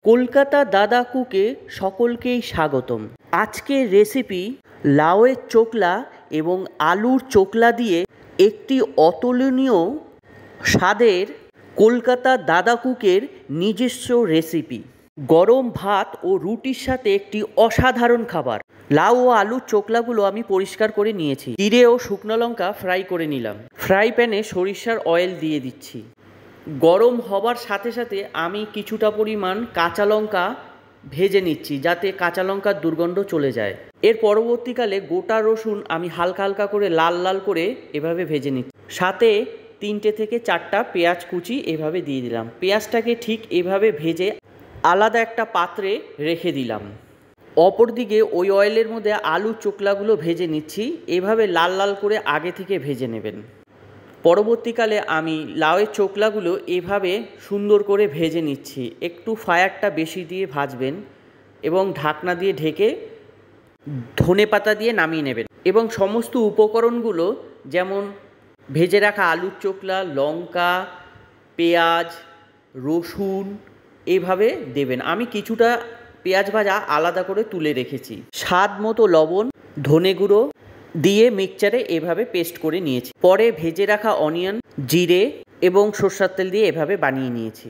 কলকাতা দাদা কুকে সকলকেই স্বাগতম। আজকের রেসিপি লাউয়ের চোকলা এবং আলুর চোকলা দিয়ে একটি অতুলনীয় স্বাদের কলকাতা দাদা কুকের নিজস্ব রেসিপি। গরম ভাত ও রুটির সাথে একটি অসাধারণ খাবার। লাউ ও আলুর চোকলাগুলো আমি পরিষ্কার করে নিয়েছি। জিরে ও শুকনো লঙ্কা ফ্রাই করে নিলাম। ফ্রাই প্যানে সরিষার অয়েল দিয়ে দিচ্ছি। গরম হবার সাথে সাথে আমি কিছুটা পরিমাণ কাঁচা লঙ্কা ভেজে নিচ্ছি, যাতে কাঁচা লঙ্কার দুর্গন্ধ চলে যায়। এর পরবর্তীকালে গোটা রসুন আমি হালকা হালকা করে লাল লাল করে এভাবে ভেজে নিচ্ছি। সাথে 3টে থেকে 4টা পেঁয়াজ কুচি এভাবে দিয়ে দিলাম। পেঁয়াজটাকে ঠিক এভাবে ভেজে আলাদা একটা পাত্রে রেখে দিলাম। অপরদিকে ওই অয়েলের মধ্যে আলু চোকলাগুলো ভেজে নিচ্ছি। এভাবে লাল লাল করে আগে থেকে ভেজে নেবেন। পরবর্তীকালে আমি লাউয়ের চোকলাগুলো এভাবে সুন্দর করে ভেজে নিচ্ছি। একটু ফায়ারটা বেশি দিয়ে ভাজবেন এবং ঢাকনা দিয়ে ঢেকে ধনেপাতা দিয়ে নামিয়ে নেবেন। এবং সমস্ত উপকরণগুলো যেমন ভেজে রাখা আলুর চোকলা, লঙ্কা, পেঁয়াজ, রসুন এইভাবে দেবেন। আমি কিছুটা পেঁয়াজ ভাজা আলাদা করে তুলে রেখেছি। স্বাদ মতো লবণ, ধনে গুঁড়ো দিয়ে মিক্সচারে এভাবে পেস্ট করে নিয়েছি। পরে ভেজে রাখা অনিয়ন, জিরে এবং সরষের তেল দিয়ে এভাবে বানিয়ে নিয়েছি।